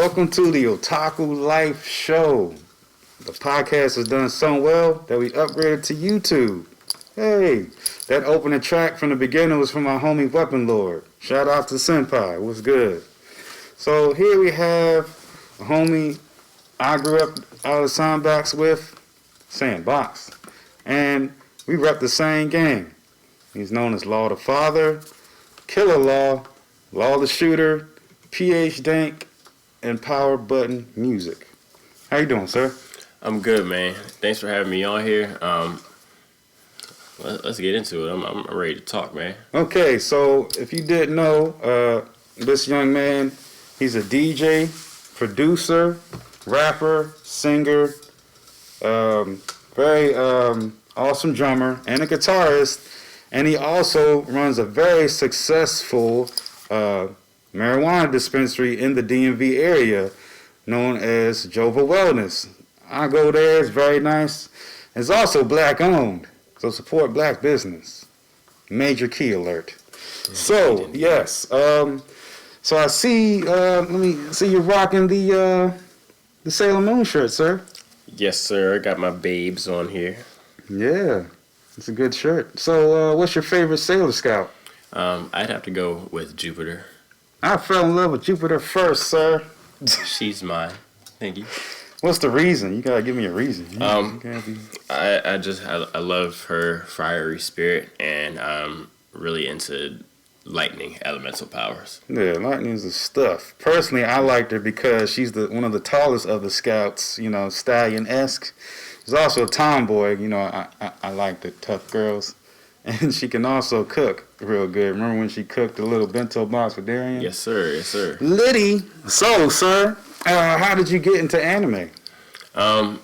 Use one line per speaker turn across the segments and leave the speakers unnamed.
Welcome to the Otaku Life Show. The podcast has done so well that we upgraded to YouTube. Hey, that opening track from the beginning was from my homie Weapon Lord. Shout out to Senpai. What's good? So here we have a homie I grew up out of Sandbox with, Sandbox. And we rep the same gang. He's known as Law the Father, Killer Law, Law the Shooter, PH Dank, and Powerbutton Music. How you doing, sir?
I'm good, man. Thanks for having me on here. Let's get into it. I'm ready to talk, man.
Okay, so if you didn't know, this young man, he's a DJ, producer, rapper, singer, very awesome drummer, and a guitarist. And he also runs a very successful marijuana dispensary in the DMV area known as Jova Wellness. I go there. It's very nice. It's also black owned, so support black business. Major key alert. So yes, so I see. Let me see you rocking the Sailor Moon shirt, sir.
Yes, sir. I got my babes on here.
Yeah, it's a good shirt. So what's your favorite Sailor Scout?
I'd have to go with Jupiter.
I fell in love with Jupiter first, sir.
She's mine. Thank you.
What's the reason? You gotta give me a reason.
I love her fiery spirit, and I'm really into lightning elemental powers.
Yeah, lightning's the stuff. Personally, I liked her because she's one of the tallest of the scouts. You know, stallion-esque. She's also a tomboy. You know, I like the tough girls, and she can also cook real good. Remember when she cooked the little bento box for Darian?
Yes, sir. Yes, sir.
Liddy. So, sir, how did you get into anime?
Got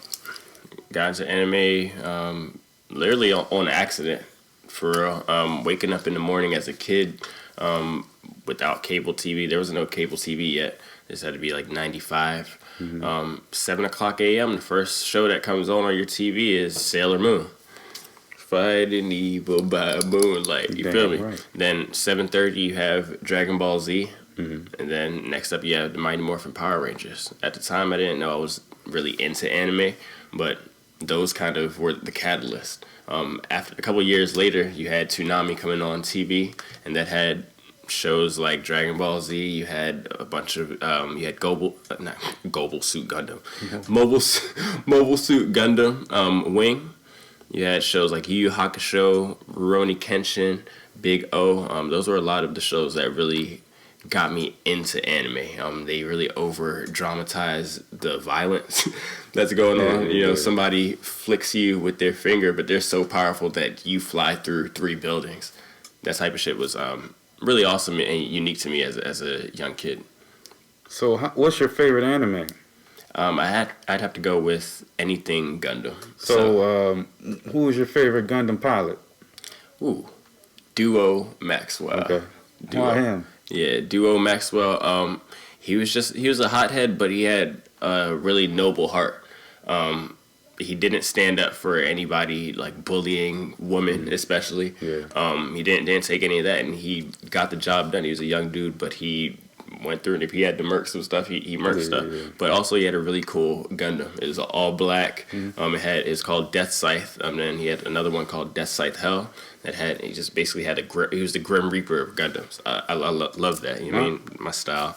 into anime literally on accident, for real. Waking up in the morning as a kid without cable TV. There was no cable TV yet. This had to be like 95. 7 o'clock a.m. The first show that comes on your TV is Sailor Moon. Fighting evil by moonlight. You feel me? Right. Then 7:30 you have Dragon Ball Z. And then next up you have the Mighty Morphin Power Rangers. At the time I didn't know I was really into anime, but those kind of were the catalyst. After a couple years later, you had Toonami coming on TV, and that had shows like Dragon Ball Z. You had a bunch of you had Mobile Suit Gundam, Mobile Suit Gundam, Wing. You had shows like Yu Yu Hakusho, Rurouni Kenshin, Big O. Those were a lot of the shows that really got me into anime. They really over dramatize the violence that's going on. You know, somebody flicks you with their finger, but they're so powerful that you fly through 3 buildings. That type of shit was really awesome and unique to me as a young kid.
So, what's your favorite anime?
I'd have to go with anything Gundam.
So who was your favorite Gundam pilot?
Duo Maxwell.
Okay. Why him?
Yeah, Duo Maxwell. He was a hothead, but he had a really noble heart. He didn't stand up for anybody like bullying women, especially. Yeah. He didn't take any of that, and he got the job done. He was a young dude, but he went through, and if he had to murk some stuff, he murked stuff. Yeah. But also he had a really cool Gundam. It was all black. It's called Death Scythe. And then he had another one called Death Scythe Hell. He just basically had he was the Grim Reaper of Gundams. I love that. You know, my style.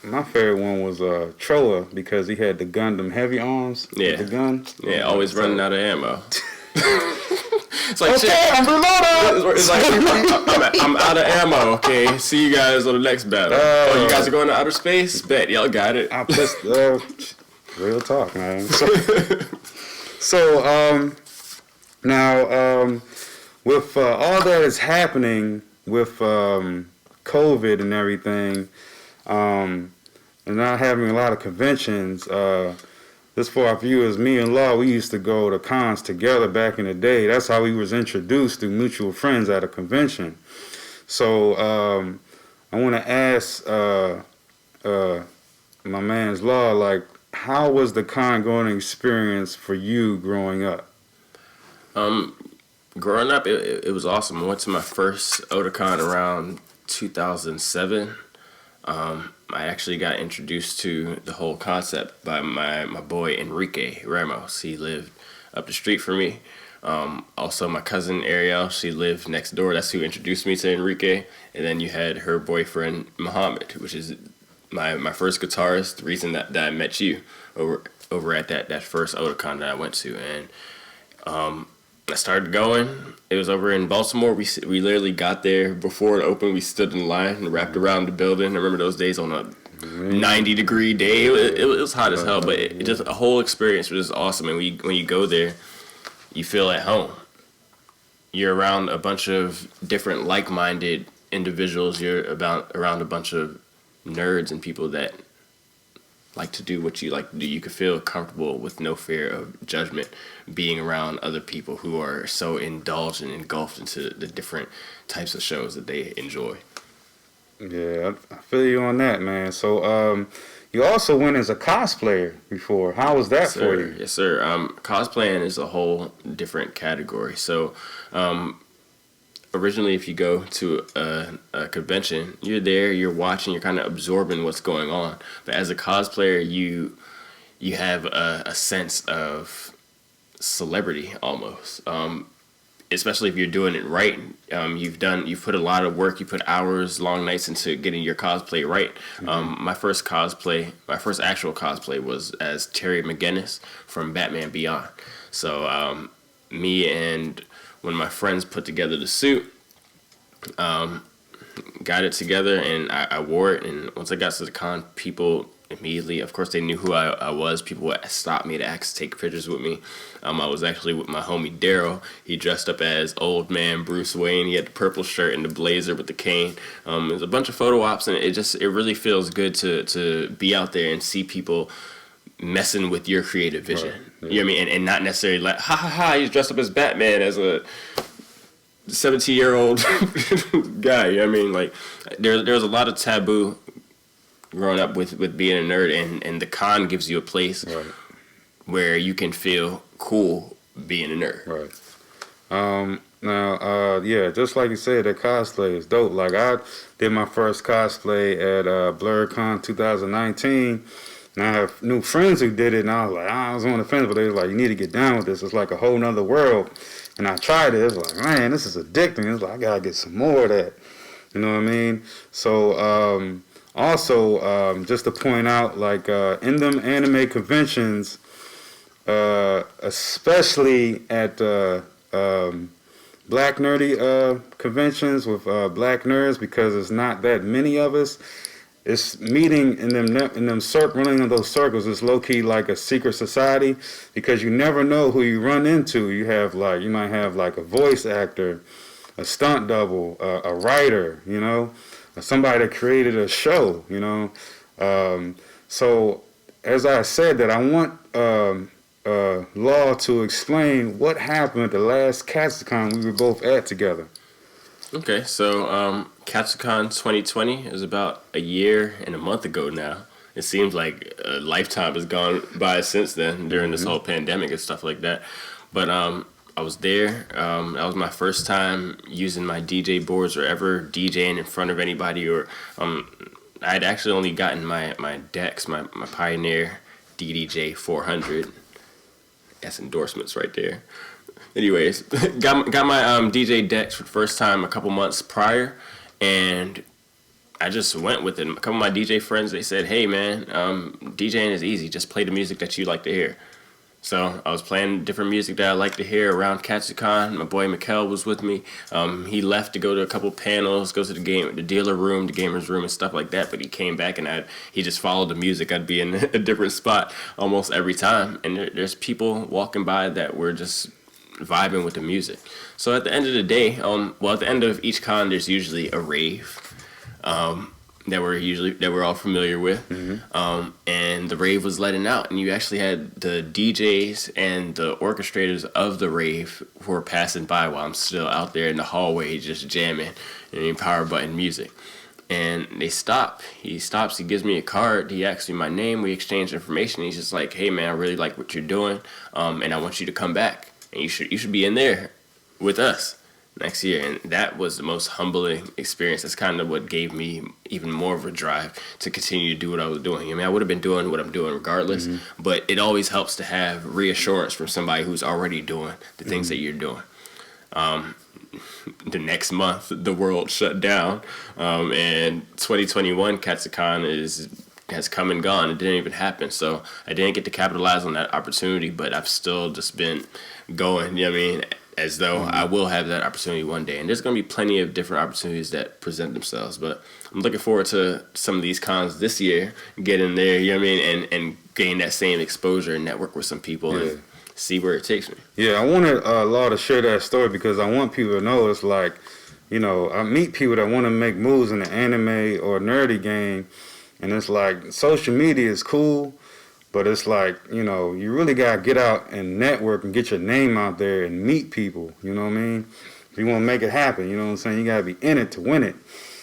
My favorite one was Troa because he had the Gundam heavy arms.
Yeah.
With the gun.
Yeah, always running out of ammo. It's like,
okay,
shit.
I'm reloaded.
It's like, I'm out of ammo. Okay, see you guys on the next battle. You guys are going to outer space? Bet y'all got it.
I pissed. Real talk, man. So now with all that is happening with COVID and everything, and not having a lot of conventions. This for our viewers, me and Law, we used to go to cons together back in the day. That's how we was introduced through mutual friends at a convention. So I want to ask my man's Law, like, how was the con-going experience for you growing up?
Growing up, it was awesome. I went to my first Otakon around 2007. I actually got introduced to the whole concept by my boy Enrique Ramos. He lived up the street from me. Also, my cousin Ariel, she lived next door. That's who introduced me to Enrique. And then you had her boyfriend Muhammad, which is my first guitarist. The reason that I met you over at that first Otaku that I went to, and I started going. It was over in Baltimore. We literally got there before it opened. We stood in line and wrapped around the building. I remember those days on a 90-degree day. It was hot as hell, but just a whole experience was just awesome. And when you go there, you feel at home. You're around a bunch of different like-minded individuals. You're around a bunch of nerds and people that like to do what you like to do. You can feel comfortable with no fear of judgment being around other people who are so indulged and engulfed into the different types of shows that they enjoy.
Yeah, I feel you on that, man. So, you also went as a cosplayer before. How was that for you?
Yes, sir. Cosplaying is a whole different category. So, originally, if you go to a convention, you're there, you're watching, you're kind of absorbing what's going on. But as a cosplayer, you have a sense of celebrity almost. Especially if you're doing it right. You've put a lot of work, you put hours, long nights into getting your cosplay right. My first actual cosplay was as Terry McGinnis from Batman Beyond. So me and one of my friends put together the suit, got it together, and I wore it. And once I got to the con, people immediately, of course, they knew who I was. People would stop me to take pictures with me. I was actually with my homie Daryl. He dressed up as old man Bruce Wayne. He had the purple shirt and the blazer with the cane. There's a bunch of photo ops, and it really feels good to be out there and see people messing with your creative vision. Right. Yeah. You know what I mean? And not necessarily like, ha ha ha, he's dressed up as Batman as a 17-year-old guy. You know what I mean? Like, there's a lot of taboo growing up with being a nerd, and the con gives you a place where you can feel cool being a nerd.
Right. Now, just like you said, that cosplay is dope. Like, I did my first cosplay at BlurCon 2019. And I have new friends who did it, and I was like, I was on the fence, but they was like, you need to get down with this. It's like a whole nother world. And I tried it. It's like, man, this is addicting. It's like, I gotta get some more of that. You know what I mean? So, also, just to point out, like, in them anime conventions, especially at black nerdy conventions with black nerds, because there's not that many of us. It's meeting in them running in those circles is low key like a secret society, because you never know who you run into. You might have like a voice actor, a stunt double, a writer, you know, somebody that created a show, you know. So as I said, that I want Law to explain what happened at the last Katsucon we were both at together.
Okay, so Katsucon 2020 is about a year and a month ago now. It seems like a lifetime has gone by since then during this whole pandemic and stuff like that. But I was there. That was my first time using my DJ boards or ever DJing in front of anybody. Or I'd actually only gotten my decks, my Pioneer DDJ 400. That's endorsements right there. Anyways, got my DJ decks for the first time a couple months prior, and I just went with it. A couple of my DJ friends, they said, hey man, DJing is easy. Just play the music that you like to hear. So I was playing different music that I like to hear around Katsucon. My boy Mikkel was with me. He left to go to a couple panels, go to the dealer room, the gamers room and stuff like that. But he came back and he just followed the music. I'd be in a different spot almost every time. And there's people walking by that were just vibing with the music. So at the end of the day, at the end of each con, there's usually a rave. That we're all familiar with, and the rave was letting out, and you actually had the DJs and the orchestrators of the rave who were passing by while I'm still out there in the hallway just jamming and Powerbutton music. And they stop. He stops. He gives me a card. He asks me my name. We exchange information. He's just like, "Hey man, I really like what you're doing, and I want you to come back. And you should be in there with us." next year. And that was the most humbling experience. That's kind of what gave me even more of a drive to continue to do what I was doing. I mean, I would have been doing what I'm doing regardless, but it always helps to have reassurance from somebody who's already doing the things that you're doing. The next month, the world shut down, and 2021 Katsucon has come and gone. It didn't even happen, so I didn't get to capitalize on that opportunity, but I've still just been going, you know what I mean, as though I will have that opportunity one day. And there's going to be plenty of different opportunities that present themselves, but I'm looking forward to some of these cons this year, get in there, you know what I mean, and gain that same exposure and network with some people and see where it takes me.
Yeah, I wanted Law to share that story because I want people to know it's like, you know, I meet people that want to make moves in the anime or nerdy game, and it's like social media is cool, but it's like, you know, you really got to get out and network and get your name out there and meet people, you know what I mean? If you want to make it happen, you know what I'm saying? You got to be in it to win it.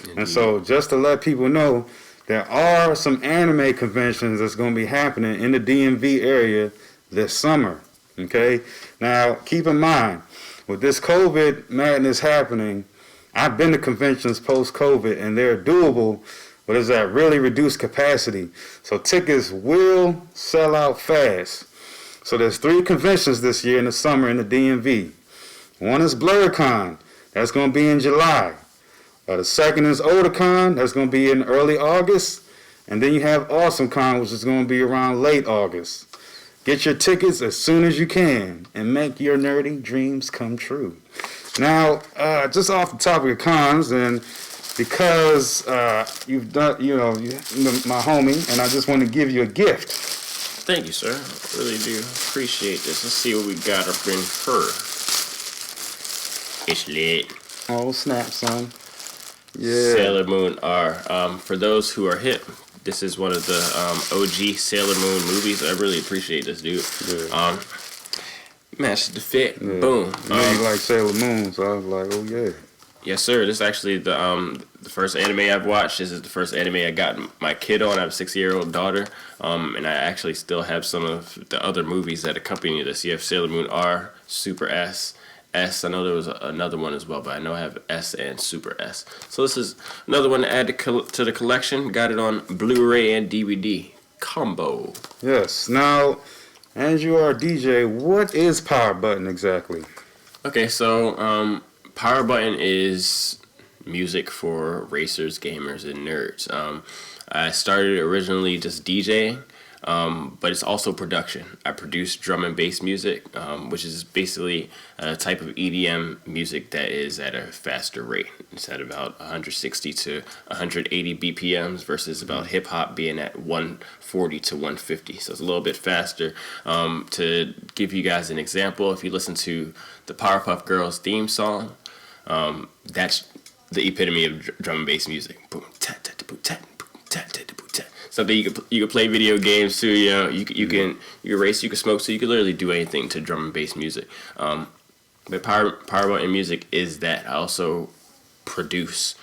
Indeed. And so just to let people know, there are some anime conventions that's going to be happening in the DMV area this summer, okay? Now, keep in mind, with this COVID madness happening, I've been to conventions post-COVID, and they're doable, but it's at really reduced capacity. So tickets will sell out fast. So there's 3 conventions this year in the summer in the DMV. One is BlurCon. That's going to be in July. The second is Otaku. That's going to be in early August. And then you have AwesomeCon, which is going to be around late August. Get your tickets as soon as you can and make your nerdy dreams come true. Now, just off the topic of cons, and because you've done, you know, my homie, and I just want to give you a gift.
Thank you, sir. I really do appreciate this. Let's see what we got up in her. It's lit.
Oh, snap, son. Yeah.
Sailor Moon R. For those who are hip, this is one of the OG Sailor Moon movies. I really appreciate this, dude. Yeah. Matched the fit. Yeah. Boom.
You like Sailor Moon, so I was like, oh yeah.
Yes, sir. This is actually the first anime I've watched. This is the first anime I got my kid on. I have a 6-year-old daughter, and I actually still have some of the other movies that accompany this. You have Sailor Moon R, Super S. I know there was another one as well, but I know I have S and Super S. So this is another one to add to the collection. Got it on Blu-ray and DVD combo.
Yes. Now, as you are a DJ, what is Powerbutton exactly? Okay,
so Powerbutton is music for racers, gamers, and nerds. I started originally just DJing, but it's also production. I produce drum and bass music, which is basically a type of EDM music that is at a faster rate. It's at about 160 to 180 BPMs versus about hip hop being at 140 to 150. So it's a little bit faster. To give you guys an example, if you listen to the Powerpuff Girls theme song, that's the epitome of drum and bass music. Boom, tat, tat, boom, tat, boom, tat, tat, boom, tat. Something you can play video games to. You know, you can race, you can smoke, so you can literally do anything to drum and bass music. But Powerbutton music is that. I also produce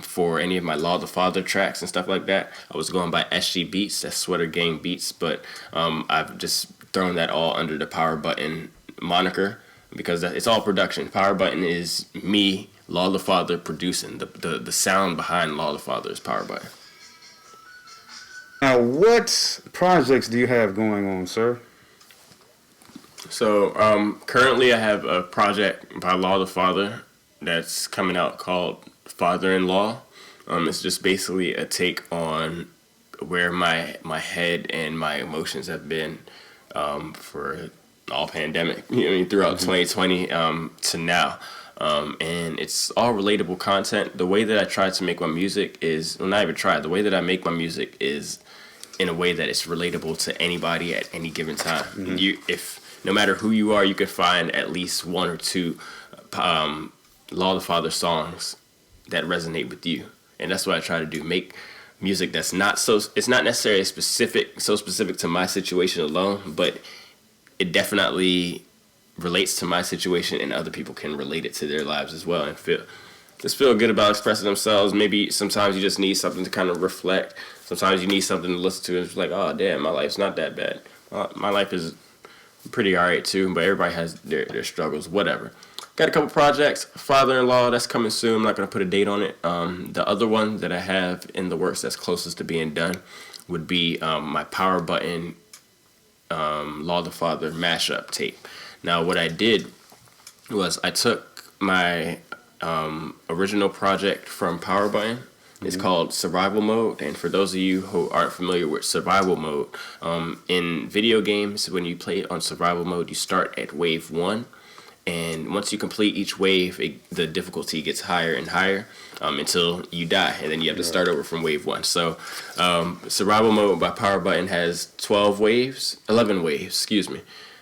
for any of my Law the Father tracks and stuff like that. I was going by SG Beats, that's Sweater Gang Beats, but I've just thrown that all under the Powerbutton moniker because it's all production. Powerbutton is me, Law the Father, producing. The sound behind Law the Father is Powerbutton.
Now, what projects do you have going on, sir?
So, currently I have a project by Law the Father that's coming out called Father-in-Law. It's just basically a take on where my head and my emotions have been for all pandemic, you know what I mean, throughout 2020 to now. And it's all relatable content. The way that I try to make my music is, well, not even try, the way that I make my music is in a way that it's relatable to anybody at any given time. If no matter who you are, you can find at least one or two Law the Father songs that resonate with you. And that's what I try to do. Make music that's it's not necessarily specific to my situation alone, but it definitely relates to my situation and other people can relate it to their lives as well and feel good about expressing themselves. Maybe sometimes you just need something to kind of reflect. Sometimes you need something to listen to and it's like, oh damn, my life's not that bad. My life is pretty alright too, but everybody has their struggles, whatever. got a couple projects. Father-in-Law, that's coming soon. I'm not going to put a date on it. The other one that I have in the works that's closest to being done would be my Powerbutton Law the Father mashup tape. Now, what I did was I took my original project from Powerbutton. It's called Survival Mode, and for those of you who aren't familiar with Survival Mode, in video games, when you play it on Survival Mode, you start at Wave 1, and once you complete each wave, the difficulty gets higher and higher until you die, and then you have to start over from Wave 1. So Survival Mode by Powerbutton has 11 waves,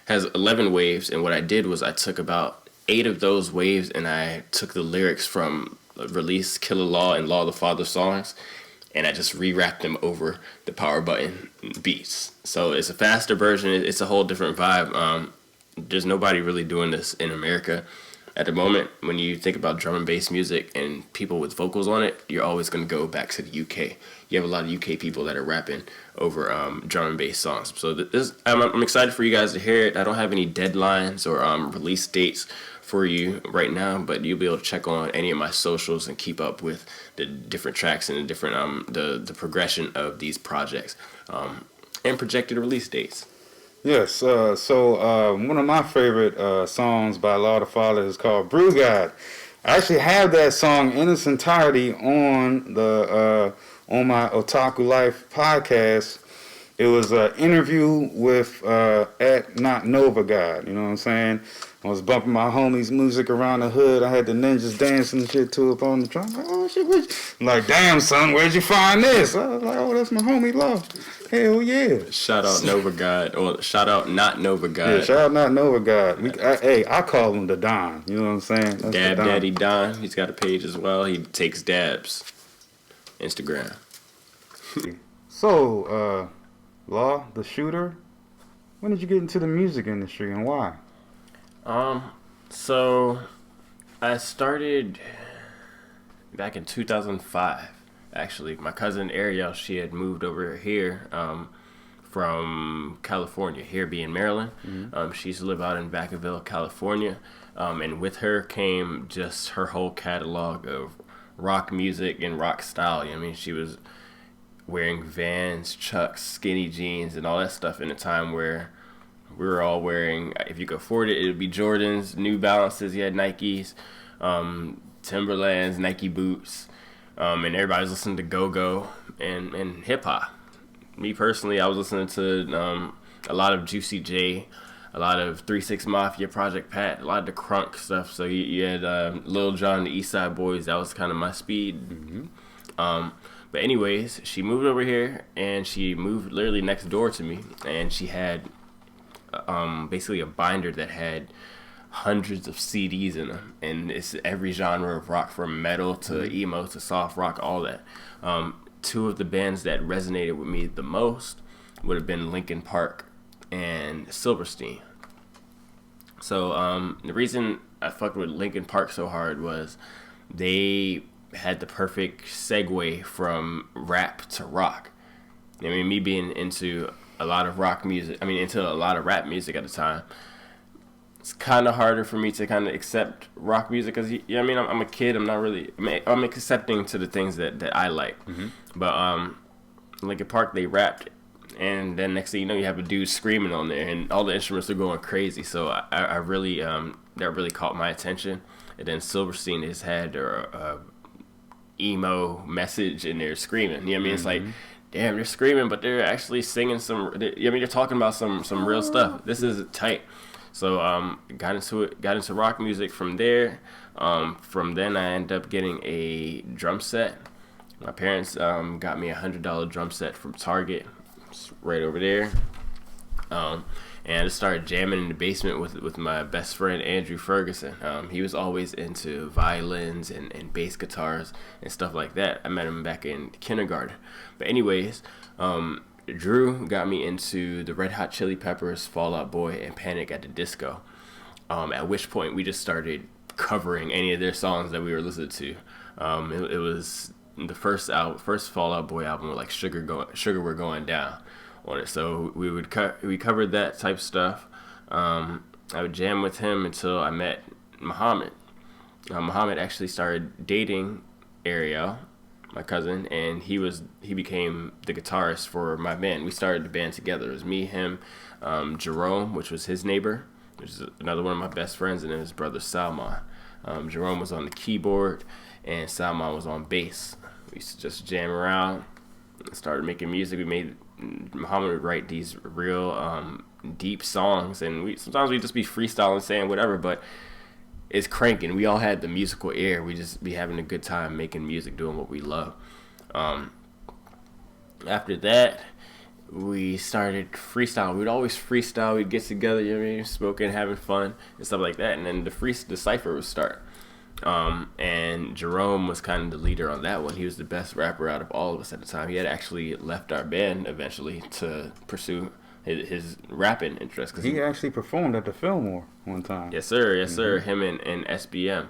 has 11 waves, and what I did was I took about 8 of those waves, and I took the lyrics from release Killer Law and Law the Father songs, and I just rewrapped them over the Powerbutton beats. So it's a faster version. It's a whole different vibe. There's nobody really doing this in America at the moment. When you think about drum and bass music and people with vocals on it, you're always going to go back to the UK. You have a lot of UK people that are rapping over drum and bass songs. So I'm excited for you guys to hear it. I don't have any deadlines or release dates for you right now, but you'll be able to check on any of my socials and keep up with the different tracks and the different the progression of these projects and projected release dates.
Yes, so one of my favorite songs by Law the Father is called Brew God. I actually have that song in its entirety on my Otaku Life podcast. It was an interview with at Not Nova God, you know what I'm saying? I was bumping my homies' music around the hood. I had the ninjas dancing and shit to it on the drum. Like, oh shit, I'm like, damn son, where'd you find this? I was like, oh, that's my homie Law. Hell yeah.
Shout out Nova God, or shout out Not Nova God.
Yeah, shout out Not Nova God. I call him the Don. You know what I'm saying? That's
Dab Daddy Don. He's got a page as well. He takes dabs. Instagram.
So, Law, the shooter, when did you get into the music industry and why?
So I started back in 2005. Actually, my cousin Ariel, she had moved over here from California, here being Maryland. Mm-hmm. She used to live out in Vacaville, California, and with her came just her whole catalog of rock music and rock style. I mean, she was wearing Vans, Chucks, skinny jeans, and all that stuff in a time where we were all wearing, if you could afford it, it would be Jordans, New Balances, you had Nikes, Timberlands, Nike boots, and everybody was listening to go-go and hip-hop. Me personally, I was listening to a lot of Juicy J, a lot of 3 6 Mafia, Project Pat, a lot of the crunk stuff. So you had Lil Jon, the East Side Boys, that was kind of my speed. Mm-hmm. But anyways, she moved over here, and she moved literally next door to me, and she had basically a binder that had hundreds of CDs in them, and it's every genre of rock, from metal to emo to soft rock, all that. Two of the bands that resonated with me the most would have been Linkin Park and Silverstein. So the reason I fucked with Linkin Park so hard was they had the perfect segue from rap to rock. I mean, me being into a lot of rock music, into a lot of rap music at the time, it's kind of harder for me to kind of accept rock music because, I'm a kid. I'm accepting to the things that I like. Mm-hmm. But Linkin Park, they rapped, and then next thing you know, you have a dude screaming on there, and all the instruments are going crazy. So I really, that really caught my attention. And then Silverstein has had their emo message, and they're screaming. You know what I mean? It's like, damn, they're screaming, but they're actually singing they're talking about some real stuff. This is tight. So got into rock music from there. From then I ended up getting a drum set. My parents got me a $100 drum set from Target. It's right over there. And I just started jamming in the basement with my best friend Andrew Ferguson. He was always into violins and bass guitars and stuff like that. I met him back in kindergarten. But anyways, Drew got me into the Red Hot Chili Peppers, Fall Out Boy, and Panic at the Disco. At which point we just started covering any of their songs that we were listening to. It was the first Fall Out Boy album with like Sugar We're Going Down on it. So we covered that type stuff. I would jam with him until I met Muhammad. Muhammad actually started dating Ariel, my cousin, and he became the guitarist for my band. We started the band together. It was me, him, Jerome, which was his neighbor, which is another one of my best friends, and then his brother Salman. Jerome was on the keyboard, and Salman was on bass. We used to just jam around, started making music. Muhammad would write these real deep songs, and sometimes we'd just be freestyling, saying whatever, but it's cranking. We all had the musical ear. We just be having a good time making music, doing what we love. After that, we started freestyle. We'd always freestyle. We'd get together, you know what I mean, smoking, having fun, and stuff like that. And then the cipher would start. And Jerome was kind of the leader on that one. He was the best rapper out of all of us at the time. He had actually left our band eventually to pursue his rapping interest. Cause
he actually performed at the Fillmore one time.
Yes, sir. Yes, sir. Him and SBM.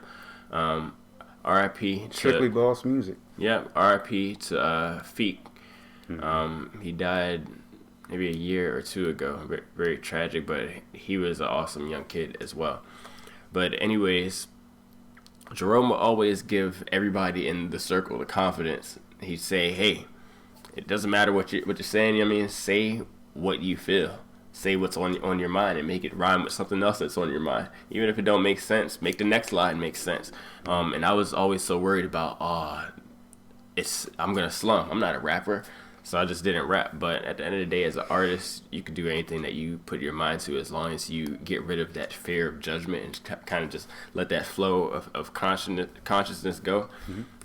R.I.P.
Strictly Boss Music.
Yeah, R.I.P. to Feek. He died maybe a year or two ago. Very, very tragic, but he was an awesome young kid as well. But anyways, Jerome will always give everybody in the circle the confidence. He'd say, "Hey, it doesn't matter what you're saying. You know what I mean, say what you feel. Say what's on your mind and make it rhyme with something else that's on your mind. Even if it don't make sense, make the next line make sense." And I was always so worried about, I'm gonna slump. I'm not a rapper, so I just didn't rap. But at the end of the day, as an artist, you can do anything that you put your mind to, as long as you get rid of that fear of judgment and kind of just let that flow of consciousness go.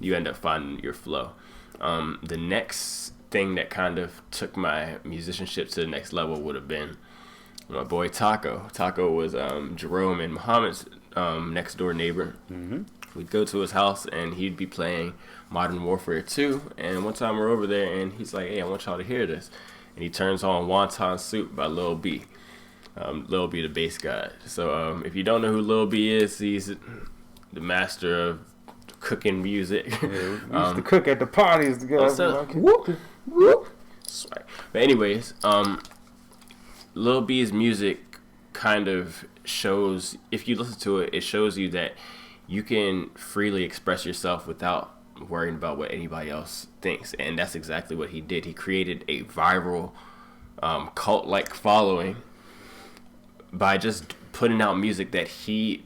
You end up finding your flow. The next thing that kind of took my musicianship to the next level would have been my boy Taco. Taco was Jerome and Muhammad's next door neighbor. We'd go to his house and he'd be playing Modern Warfare 2. And one time we're over there and he's like, "Hey, I want y'all to hear this." And he turns on Wonton Soup by Lil B. Lil B, the bass guy. So if you don't know who Lil B is, he's the master of cooking music.
Yeah, we used to cook at the parties together.
Like, whoop, whoop. But anyways, Lil B's music kind of shows, if you listen to it, it shows you that you can freely express yourself without worrying about what anybody else thinks. And that's exactly what he did. He created a viral cult-like following by just putting out music that he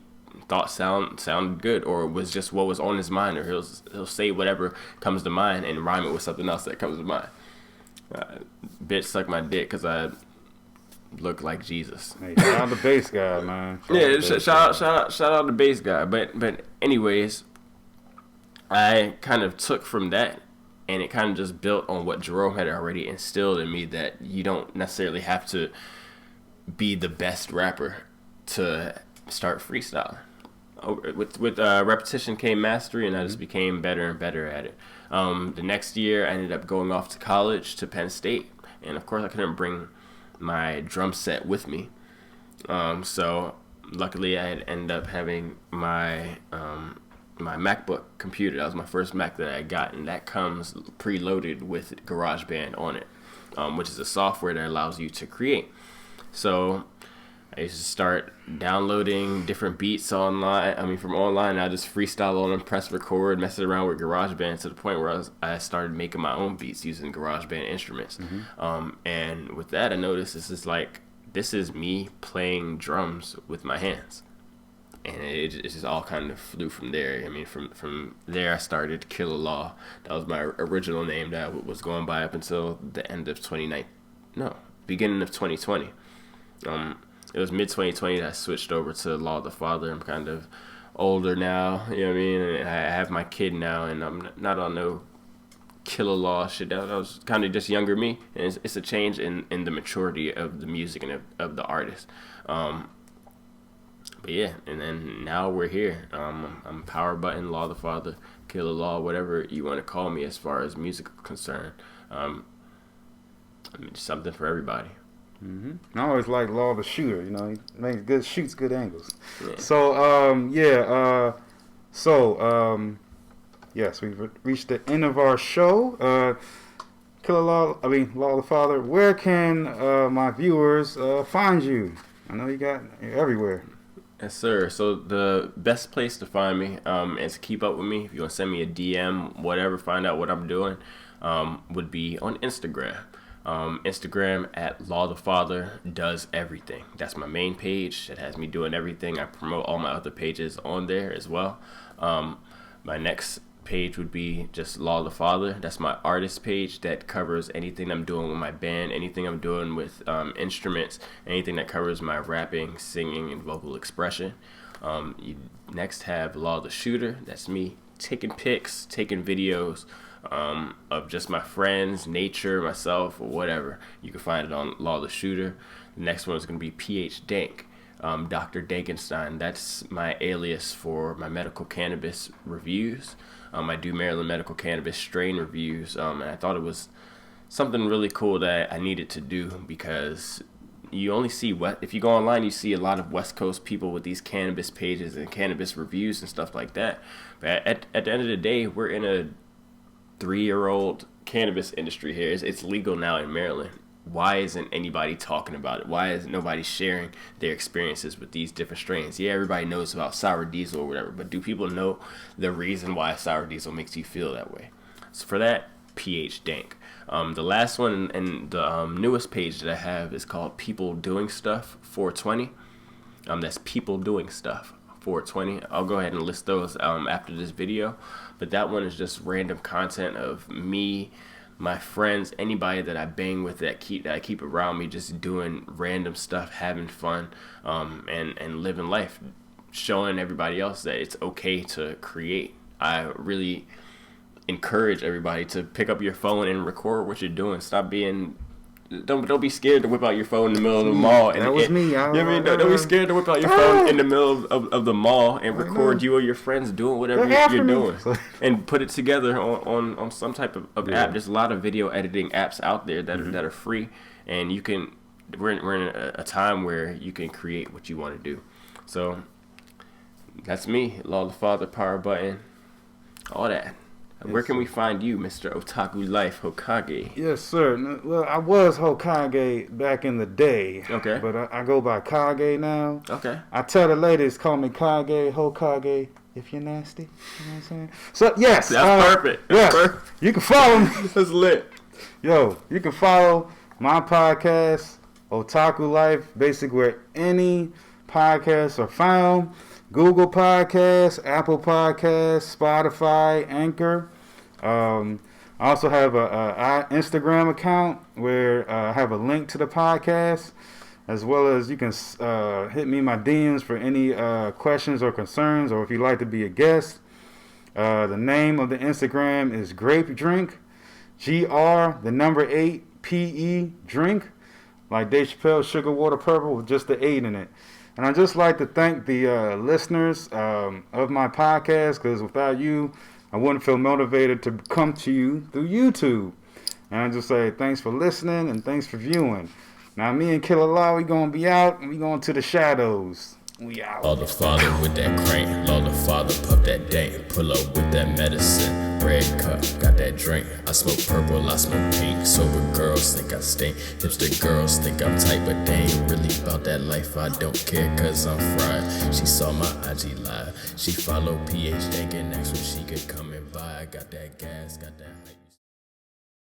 thought sounded good, or was just what was on his mind, or he'll say whatever comes to mind and rhyme it with something else that comes to mind. Bitch suck my dick because I look like Jesus.
Hey, shout out the bass guy, man.
Shout out the bass guy. But anyways, I kind of took from that, and it kind of just built on what Jerome had already instilled in me, that you don't necessarily have to be the best rapper to start freestyling. With repetition came mastery, and I just became better and better at it. The next year, I ended up going off to college, to Penn State, and of course I couldn't bring my drum set with me. So luckily, I had ended up having my MacBook computer. That was my first Mac that I got, and that comes preloaded with GarageBand on it, which is a software that allows you to create. So I used to start downloading different beats from online. I just freestyle on them, press record, mess it around with GarageBand to the point where I started making my own beats using GarageBand instruments. And with that, I noticed this is me playing drums with my hands. And it just all kind of flew from there. I mean, from there, I started Killer Law. That was my original name that I was going by up until the end of beginning of 2020. It was mid-2020 that I switched over to Law the Father. I'm kind of older now, you know what I mean? And I have my kid now, and I'm not on no Killer Law shit. That was kind of just younger me, and it's a change in the maturity of the music and of the artist. But yeah, and then now we're here. I'm Powerbutton, Law the Father, Killer Law, whatever you want to call me as far as music is concerned. Something for everybody.
I always like Law the Shooter. You know, he makes good shoots, good angles.
Yeah.
So yes, we've reached the end of our show. Law the Father. Where can my viewers find you? I know you're everywhere.
Yes, sir. So the best place to find me and to keep up with me, if you want to send me a DM, whatever, find out what I'm doing, would be on Instagram. Instagram at Law the Father does everything. That's my main page. It has me doing everything. I promote all my other pages on there as well. My next page would be just Law the Father. That's my artist page that covers anything I'm doing with my band, anything I'm doing with instruments, anything that covers my rapping, singing, and vocal expression. You next have Law the Shooter. That's me taking pics, taking videos of just my friends, nature, myself, or whatever. You can find it on Law the Shooter. The next one is going to be PH Dank. Dr. Dankenstein. That's my alias for my medical cannabis reviews. I do Maryland medical cannabis strain reviews, and I thought it was something really cool that I needed to do because you only see if you go online, you see a lot of West Coast people with these cannabis pages and cannabis reviews and stuff like that. But at the end of the day, we're in a 3-year-old cannabis industry here. It's legal now in Maryland. Why isn't anybody talking about it? Why isn't nobody sharing their experiences with these different strains? Yeah, everybody knows about sour diesel or whatever, but do people know the reason why sour diesel makes you feel that way? So for that, PH Dank. The last one and the newest page that I have is called People Doing Stuff 420. That's People Doing Stuff 420. I'll go ahead and list those after this video, but that one is just random content of me, my friends, anybody that I bang with that I keep around me, just doing random stuff, having fun, and living life, showing everybody else that it's okay to create. I really encourage everybody to pick up your phone and record what you're doing. Stop being Don't be scared to whip out your phone in the middle of the mall.
That was me.
Don't be scared to whip out your phone in the middle of the mall and record you or your friends doing whatever you're doing, and put it together on some type of app. There's a lot of video editing apps out there that are free, and you can. We're in a time where you can create what you want to do. So that's me, Law the Father, Powerbutton, all that. Where can we find you, Mr. Otaku Life Hokage?
Yes, sir. Well, I was Hokage back in the day.
Okay.
But I go by Kage now.
Okay.
I tell the ladies, call me Kage, Hokage, if you're nasty. You know what I'm saying? So, yes.
That's perfect.
Yes. Perfect. You can follow me.
That's lit.
Yo, you can follow my podcast, Otaku Life, basically where any podcasts are found. Google Podcasts, Apple Podcasts, Spotify, Anchor. I also have a Instagram account where I have a link to the podcast, as well as you can hit me in my DMs for any questions or concerns, or if you'd like to be a guest. The name of the Instagram is Grape Drink, GR8PE Drink, like Dave Chappelle, Sugar Water Purple with just the 8 in it. And I'd just like to thank the listeners of my podcast, because without you, I wouldn't feel motivated to come to you through YouTube. And I just say thanks for listening and thanks for viewing. Now, me and Killer Law, we going to be out, and we going to the shadows. We out.
Law the Father with that crank, Law the Father puff that dank, pull up with that medicine, red cup, got that drink. I smoke purple, I smoke pink, sober girls think I stink, hipster girls think I'm tight, but they ain't really about that life. I don't care cause I'm fried. She saw my IG live, she followed PH Dank and asked when she could come and buy. I got that gas, got that